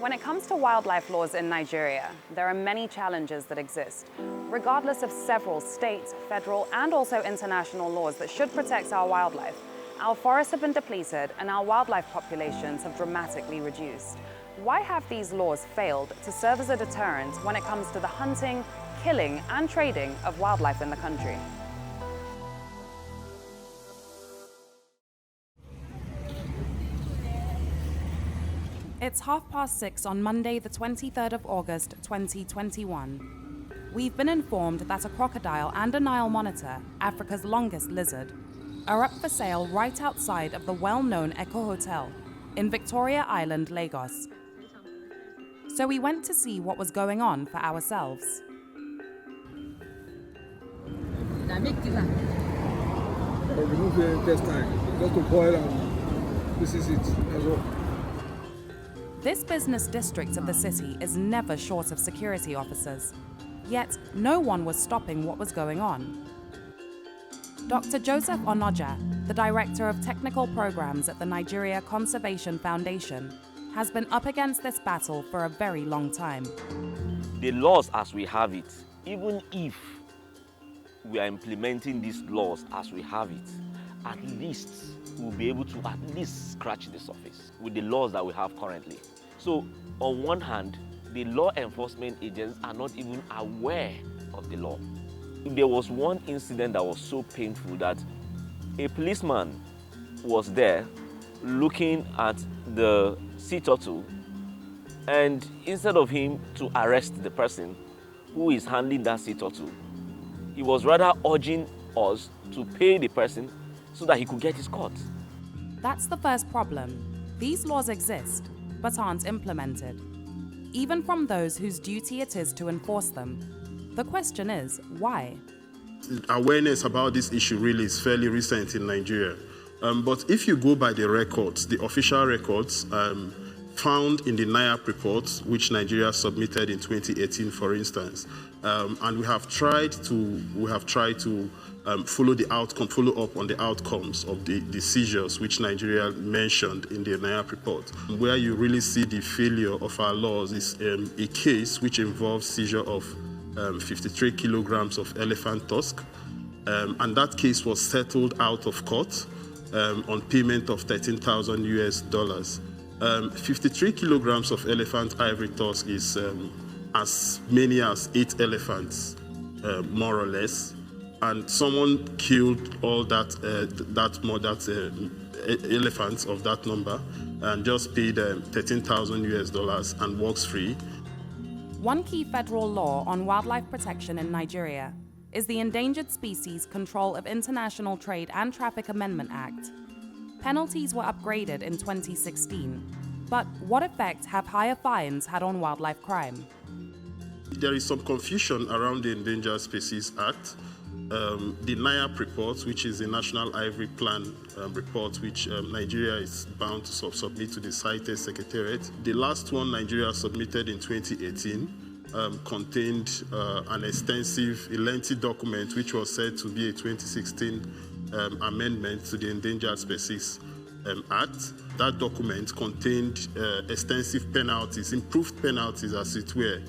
When it comes to wildlife laws in Nigeria, there are many challenges that exist. Regardless of several state, federal, and also international laws that should protect our wildlife, our forests have been depleted and our wildlife populations have dramatically reduced. Why have these laws failed to serve as a deterrent when it comes to the hunting, killing, and trading of wildlife in the country? It's 6:30 on Monday, the 23rd of August, 2021. We've been informed that a crocodile and a Nile monitor, Africa's longest lizard, are up for sale right outside of the well-known Echo Hotel in Victoria Island, Lagos. So we went to see what was going on for ourselves. Remove the intestine, just to boil and this is it as well. This business district of the city is never short of security officers, yet no one was stopping what was going on. Dr. Joseph Onoja, the Director of Technical Programs at the Nigeria Conservation Foundation, has been up against this battle for a very long time. The laws as we have it, even if we are implementing these laws as we have it, at least we'll be able to at least scratch the surface with the laws that we have currently. So on one hand, the law enforcement agents are not even aware of the law. There was one incident that was so painful that a policeman was there looking at the sea turtle, and instead of him to arrest the person who is handling that sea turtle, he was rather urging us to pay the person so that he could get his cut. That's the first problem. These laws exist, but aren't implemented, even from those whose duty it is to enforce them. The question is, why? Awareness about this issue really is fairly recent in Nigeria. But if you go by the records, the official records found in the NIAP report, which Nigeria submitted in 2018, for instance, and we have tried to follow up on the outcomes of the seizures which Nigeria mentioned in the NIAP report. Where you really see the failure of our laws is a case which involves seizure of 53 kilograms of elephant tusk, and that case was settled out of court on payment of $13,000 US. 53 kilograms of elephant ivory tusk is as many as 8 elephants, more or less, and someone killed all elephants of that number and just paid $13,000 US and walks free. One key federal law on wildlife protection in Nigeria is the Endangered Species Control of International Trade and Traffic Amendment Act. Penalties were upgraded in 2016, but what effect have higher fines had on wildlife crime? There is some confusion around the Endangered Species Act. The NIAP report, which is the National Ivory Plan report, which Nigeria is bound to submit to the CITES Secretariat. The last one Nigeria submitted in 2018 contained an extensive, lengthy document which was said to be a 2016 amendment to the Endangered Species Act. That document contained extensive penalties, improved penalties as it were,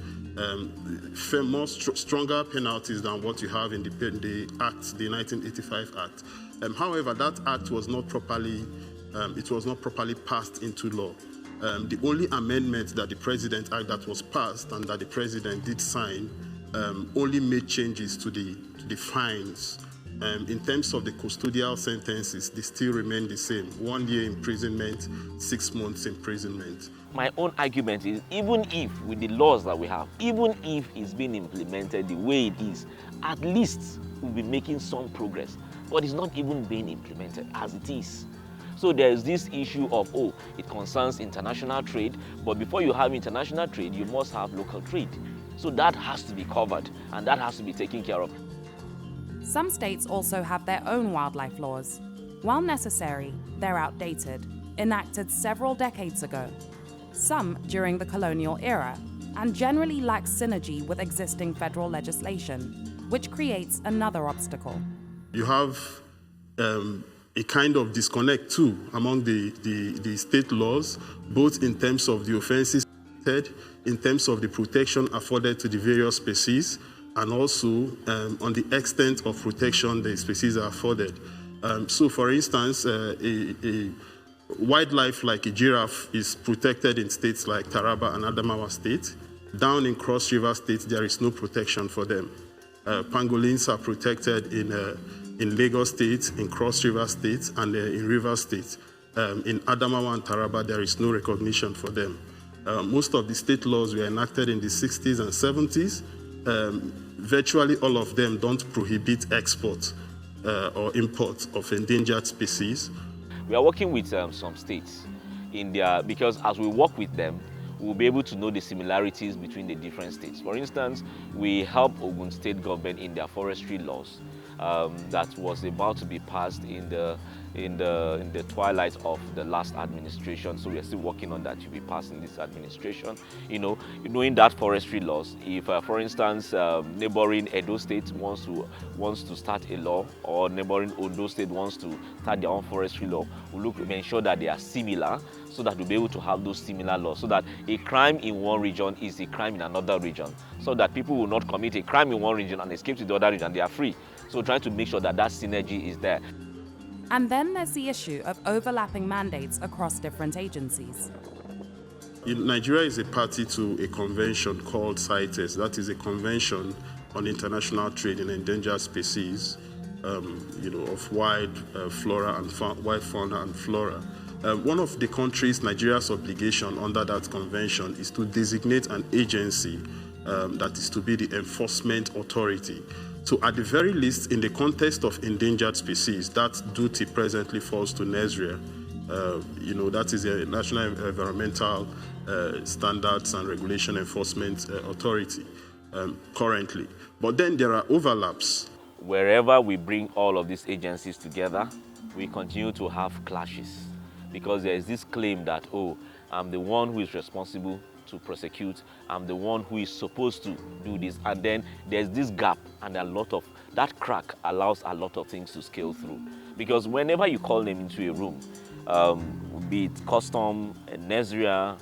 stronger penalties than what you have in the Act, the 1985 Act. However, that Act was not properly passed into law. The only amendment that the President Act that was passed and that the President did sign only made changes to the fines. In terms of the custodial sentences, they still remain the same: 1 year imprisonment, 6 months imprisonment. My own argument is, even if with the laws that we have, even if it's being implemented the way it is, at least we'll be making some progress. But it's not even being implemented as it is. So there's this issue of, it concerns international trade, but before you have international trade, you must have local trade. So that has to be covered, and that has to be taken care of. Some states also have their own wildlife laws. While necessary, they're outdated, enacted several decades ago. Some during the colonial era, and generally lack synergy with existing federal legislation, which creates another obstacle. You have a kind of disconnect too among the state laws, both in terms of the offenses limited in terms of the protection afforded to the various species, and also on the extent of protection the species are afforded. So for instance, a wildlife like a giraffe is protected in states like Taraba and Adamawa State. Down in Cross River State, there is no protection for them. Pangolins are protected in Lagos State, in Cross River State, and in Rivers State. In Adamawa and Taraba, there is no recognition for them. Most of the state laws were enacted in the 60s and 70s. Virtually all of them don't prohibit export or import of endangered species. We are working with some states in their, because as we work with them, we'll be able to know the similarities between the different states. For instance, we help Ogun State government in their forestry laws that was about to be passed in the twilight of the last administration. So we are still working on that to be passed in this administration. Knowing that forestry laws, if for instance neighboring Edo State wants to start a law, or neighboring Ondo State wants to start their own forestry law, we'll ensure that they are similar, so that we'll be able to have those similar laws, so that a crime in one region is a crime in another region, so that people will not commit a crime in one region and escape to the other region. They are free. So trying to make sure that that synergy is there. And then there's the issue of overlapping mandates across different agencies. Nigeria is a party to a convention called CITES. That is a convention on international trade in endangered species, of wild flora and wild fauna and flora. One of the countries, Nigeria's obligation under that convention is to designate an agency that is to be the enforcement authority. So at the very least, in the context of endangered species, that duty presently falls to NESRIA. That is a National Environmental Standards and Regulation Enforcement Authority currently. But then there are overlaps. Wherever we bring all of these agencies together, we continue to have clashes, because there is this claim that, oh, I'm the one who is responsible to prosecute, I'm the one who is supposed to do this, and then there's this gap, and a lot of that crack allows a lot of things to scale through. Because whenever you call them into a room, be it custom, NESRIA,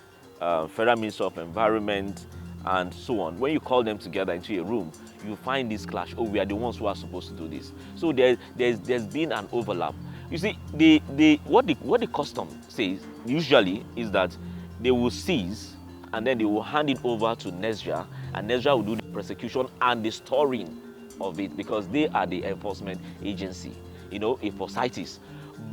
Federal Ministry of Environment, and so on, when you call them together into a room, you find this clash. Oh, we are the ones who are supposed to do this. So there's been an overlap. You see, what the custom says usually is that they will seize, and then they will hand it over to NESRIA, and NESRIA will do the prosecution and the storing of it, because they are the enforcement agency, for CITES.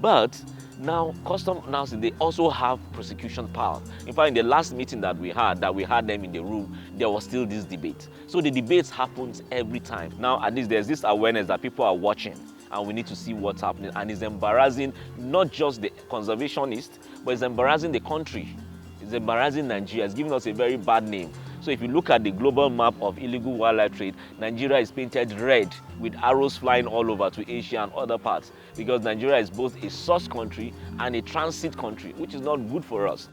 But now, custom now, they also have prosecution power. In fact, in the last meeting that we had them in the room, there was still this debate. So the debates happens every time. Now, at least there's this awareness that people are watching, and we need to see what's happening. And it's embarrassing not just the conservationists, but it's embarrassing the country. It's embarrassing Nigeria. It's giving us a very bad name. So if you look at the global map of illegal wildlife trade, Nigeria is painted red with arrows flying all over to Asia and other parts, because Nigeria is both a source country and a transit country, which is not good for us.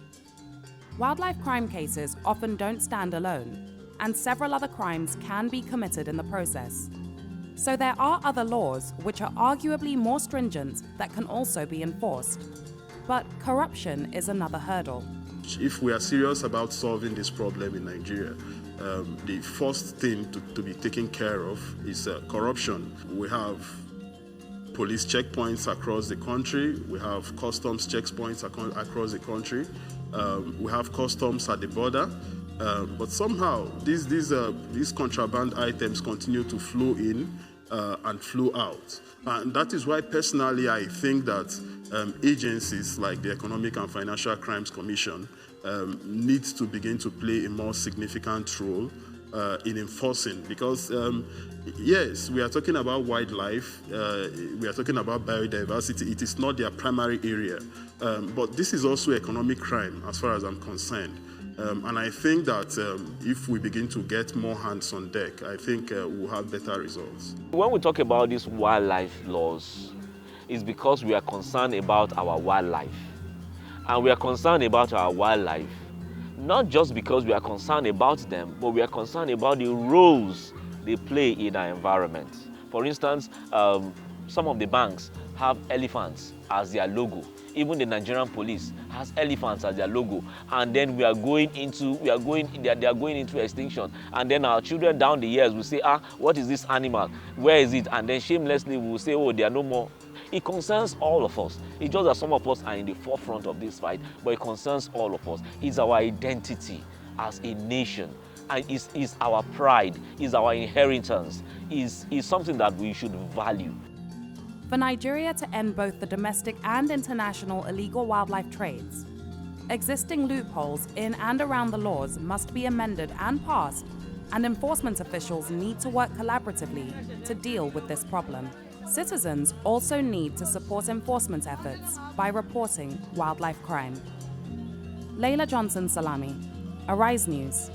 Wildlife crime cases often don't stand alone, and several other crimes can be committed in the process. So there are other laws which are arguably more stringent that can also be enforced. But corruption is another hurdle. If we are serious about solving this problem in Nigeria, the first thing to be taken care of is corruption. We have police checkpoints across the country. We have customs checkpoints across the country. We have customs at the border. But somehow these contraband items continue to flow in and flow out. And that is why personally I think that agencies like the Economic and Financial Crimes Commission need to begin to play a more significant role in enforcing, because yes, we are talking about wildlife, we are talking about biodiversity. It is not their primary area, but this is also economic crime as far as I'm concerned. And I think that if we begin to get more hands on deck, I think we'll have better results. When we talk about these wildlife laws, it's because we are concerned about our wildlife. And we are concerned about our wildlife, not just because we are concerned about them, but we are concerned about the roles they play in our environment. For instance, some of the banks have elephants as their logo. Even the Nigerian police has elephants as their logo, and then they are going into extinction. And then our children down the years will say, what is this animal? Where is it? And then shamelessly we will say, oh, they are no more. It concerns all of us. It's just that some of us are in the forefront of this fight, but it concerns all of us. It's our identity as a nation, and is our pride, is our inheritance, is something that we should value. For Nigeria to end both the domestic and international illegal wildlife trades, existing loopholes in and around the laws must be amended and passed, and enforcement officials need to work collaboratively to deal with this problem. Citizens also need to support enforcement efforts by reporting wildlife crime. Laila Johnson-Salami, Arise News.